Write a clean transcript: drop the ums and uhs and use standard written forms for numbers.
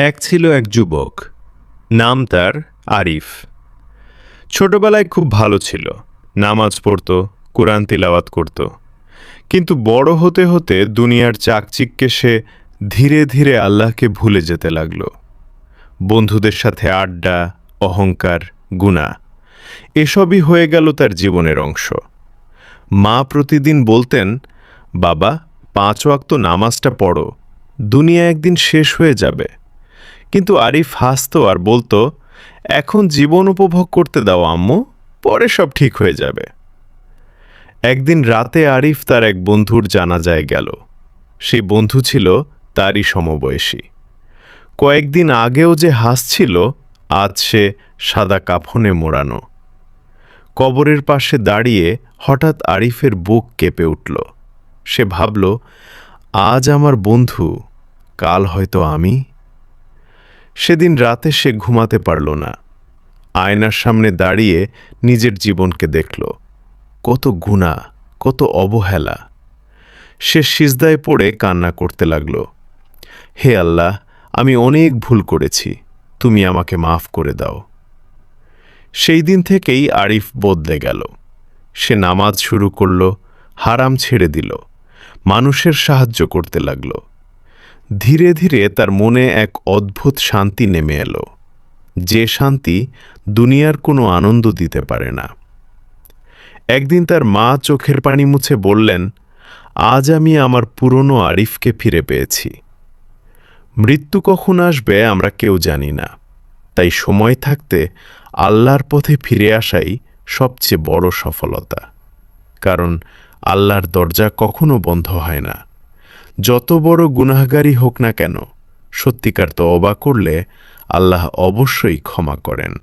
এক ছিল এক যুবক, নাম তার আরিফ। ছোটবেলায় খুব ভালো ছিল, নামাজ পড়ত, কোরআন তিলাওয়াত করত। কিন্তু বড় হতে হতে দুনিয়ার চাকচিক্যে সে ধীরে ধীরে আল্লাহকে ভুলে যেতে লাগল। বন্ধুদের সাথে আড্ডা, অহংকার, গুনাহ এসবই হয়ে গেল তার জীবনের অংশ। মা প্রতিদিন বলতেন, বাবা 5 ওয়াক্ত নামাজটা পড়ো, দুনিয়া একদিন শেষ হয়ে যাবে। কিন্তু আরিফ হাসত আর বলতো, এখন জীবন উপভোগ করতে দাও আম্মু, পরে সব ঠিক হয়ে যাবে। একদিন রাতে আরিফ তার এক বন্ধুর জানাজায় গেল। সেই বন্ধু ছিল তারই সমবয়সী। কয়েকদিন আগেও যে হাসছিল, আজ সে সাদা কাফনে মোড়ানো। কবরের পাশে দাঁড়িয়ে হঠাৎ আরিফের বুক কেঁপে উঠল। সে ভাবল, আজ আমার বন্ধু, কাল হয়তো আমি। সেদিন রাতে সে ঘুমাতে পারল না। আয়নার সামনে দাঁড়িয়ে নিজের জীবনকে দেখল। কত গুনাহ, কত অবহেলা। সে সিজদায় পড়ে কান্না করতে লাগল, হে আল্লাহ, আমি অনেক ভুল করেছি, তুমি আমাকে মাফ করে দাও। সেই দিন থেকেই আরিফ বদলে গেল। সে নামাজ শুরু করল, হারাম ছেড়ে দিল, মানুষের সাহায্য করতে লাগল। ধীরে ধীরে তার মনে এক অদ্ভুত শান্তি নেমে এলো, যে শান্তি দুনিয়ার কোনো আনন্দ দিতে পারে না। একদিন তার মা চোখের পানি মুছে বললেন, আজ আমি আমার পুরনো আরিফকে ফিরে পেয়েছি। মৃত্যু কখন আসবে আমরা কেউ জানি না, তাই সময় থাকতে আল্লাহর পথে ফিরে আসাই সবচেয়ে বড় সফলতা। কারণ আল্লাহর দরজা কখনো বন্ধ হয় না। যত বড় গুনাহগারই হোক না কেন, সত্যিকার তওবা করলে আল্লাহ অবশ্যই ক্ষমা করেন।